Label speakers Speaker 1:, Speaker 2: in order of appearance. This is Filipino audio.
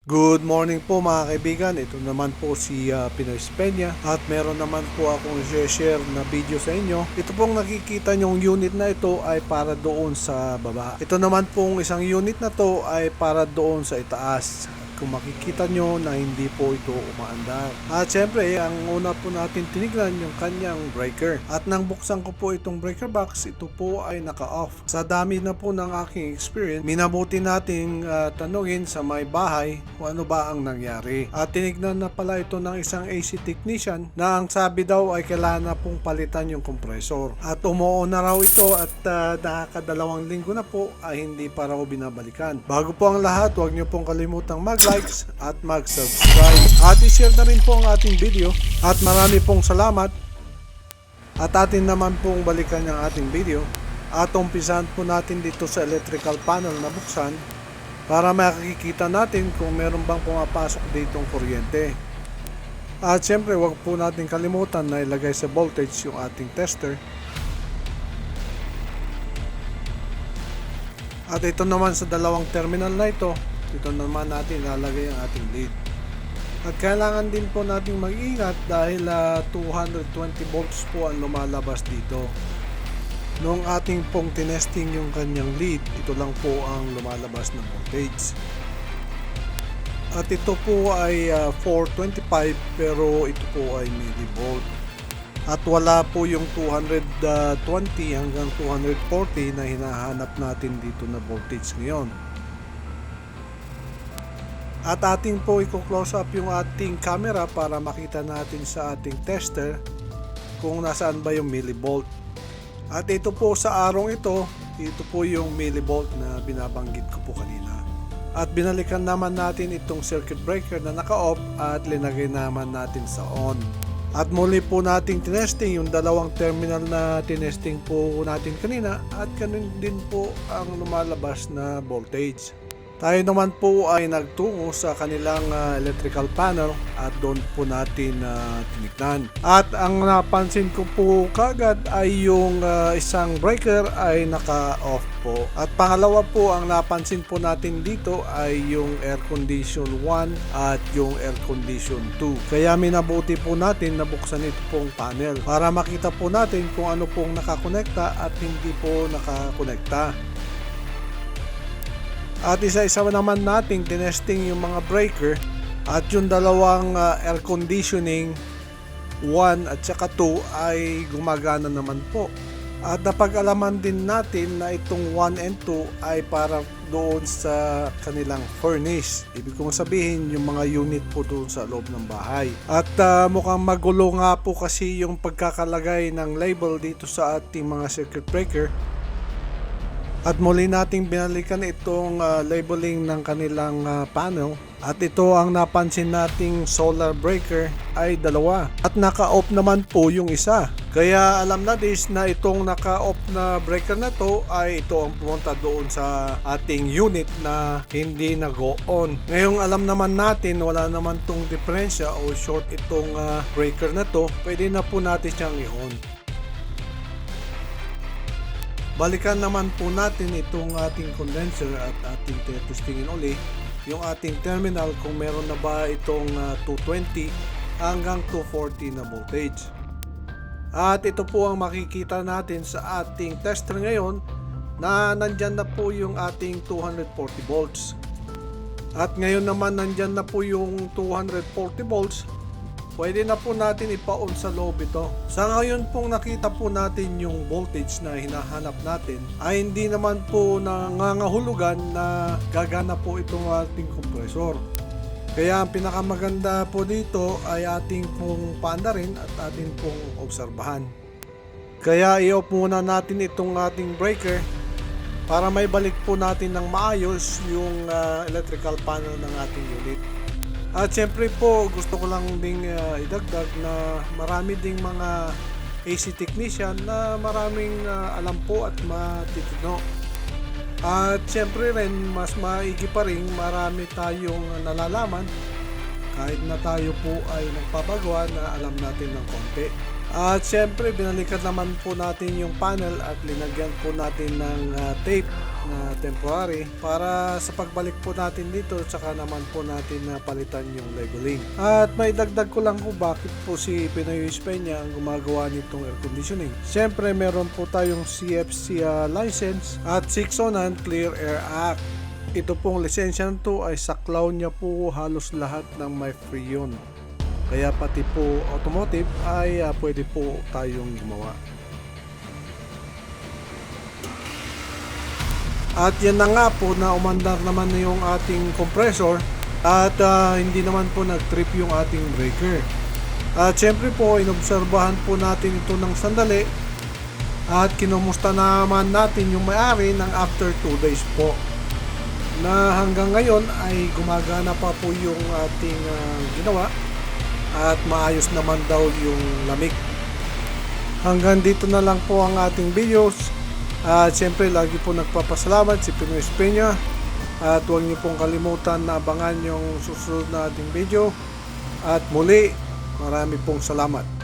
Speaker 1: Good morning po mga kaibigan, ito naman po si Pinoy Peña at meron naman po akong share na video sa inyo. Ito pong nakikita nyong unit na ito ay para doon sa baba. Ito naman pong isang unit na to ay para doon sa itaas. Kung makikita nyo na hindi po ito umaandar. At syempre, ang una po natin tinignan yung kanyang breaker. At nang buksan ko po itong breaker box, ito po ay naka-off. Sa dami na po ng aking experience, minabuti nating tanungin sa may bahay kung ano ba ang nangyari. At tinignan na pala ito ng isang AC technician na ang sabi daw ay kailangan na pong palitan yung compressor. At umuo na raw ito at nakakadalawang linggo na po ay hindi pa raw binabalikan. Bago po ang lahat, huwag nyo pong kalimutang mag-likes at mag-subscribe. At i-share na rin po ang ating video. At marami pong salamat. At atin naman pong balikan ang ating video. At umpisahan po natin dito sa electrical panel na buksan para makikita natin kung meron bang pumapasok ditong kuryente. At syempre, huwag po natin kalimutan na ilagay sa voltage yung ating tester. At ito naman sa dalawang terminal na ito, dito naman natin ilalagay ang ating lead. At kailangan din po natin mag-ingat dahil 220 volts po ang lumalabas dito. Noong ating pong tinesting yung kanyang lead, ito lang po ang lumalabas ng voltage. At ito po ay 425 pero ito po ay millivolt. At wala po yung 220 hanggang 240 na hinahanap natin dito na voltage ngayon. At ating po i-close up yung ating camera para makita natin sa ating tester kung nasaan ba yung millivolt. At ito po sa arong ito po yung millivolt na binabanggit ko po kanina. At binalikan naman natin itong circuit breaker na naka-off at linagay naman natin sa on. At muli po nating tinesting yung dalawang terminal na tinesting po natin kanina at ganun din po ang lumalabas na voltage. Tayo naman po ay nagtungo sa kanilang electrical panel at doon po natin tinignan. At ang napansin ko po kagad ay yung isang breaker ay naka-off po. At pangalawa po ang napansin po natin dito ay yung air condition 1 at yung air condition 2. Kaya minabuti po natin na buksan ito pong panel para makita po natin kung ano pong nakakonekta at hindi po nakakonekta. At isa-isa naman nating tinesting yung mga breaker at yung dalawang air conditioning 1 at saka 2 ay gumagana naman po. At napag-alaman din natin na itong 1 and 2 ay para doon sa kanilang furnace. Ibig kong sabihin yung mga unit po doon sa loob ng bahay. At mukhang magulo nga po kasi yung pagkakalagay ng label dito sa ating mga circuit breaker. At muli nating binalikan itong labeling ng kanilang panel. At ito ang napansin nating solar breaker ay dalawa. At naka-off naman po yung isa. Kaya alam na this na itong naka-off na breaker na to ay ito ang pumunta doon sa ating unit na hindi nag-go on. Ngayong alam naman natin wala naman tong diferensya o short itong breaker na to, pwede na po natin siyang i-on. Balikan naman po natin itong ating condenser at ating testingin uli yung ating terminal kung meron na ba itong 220 hanggang 240 na voltage. At ito po ang makikita natin sa ating tester ngayon na nandyan na po yung ating 240 volts. At ngayon naman nandyan na po yung 240 volts. Pwede na po natin ipa-on sa loob ito. Sa ngayon pong nakita po natin yung voltage na hinahanap natin ay hindi naman po nangangahulugan na gagana po itong ating compressor. Kaya ang pinakamaganda po dito ay ating pong paandarin at ating pong obserbahan. Kaya i-off muna natin itong ating breaker para may balik po natin ng maayos yung electrical panel ng ating unit. At syempre po gusto ko lang ding idagdag na marami ding mga AC technician na maraming alam po at matitino. At syempre rin mas maigi pa rin marami tayong nalalaman kahit na tayo po ay nagpapagawa na alam natin ng konti. At syempre, binalikan naman po natin yung panel at linagyan po natin ng tape na temporary para sa pagbalik po natin dito, tsaka naman po natin na palitan yung leveling. At may dagdag ko lang po bakit po si Pinoy Peña ang gumagawa nitong air conditioning. Syempre, meron po tayong CFC license at 609 Clear Air Act. Ito pong lisensya nito ay saklaw niya po halos lahat ng may freon. Kaya pati po automotive ay pwede po tayong gumawa. At yan na nga po na umandar naman na yung ating compressor at hindi naman po nag-trip yung ating breaker. At syempre po inobserbahan po natin ito ng sandali at kinumusta naman natin yung may-ari ng after 2 days po. Na hanggang ngayon ay gumagana pa po yung ating ginawa. At maayos naman daw yung lamig. Hanggang dito na lang po ang ating videos. At syempre lagi po nagpapasalamat si Pinoy Peña. At huwag niyo pong kalimutan na abangan yung susunod na ating video. At muli, marami pong salamat.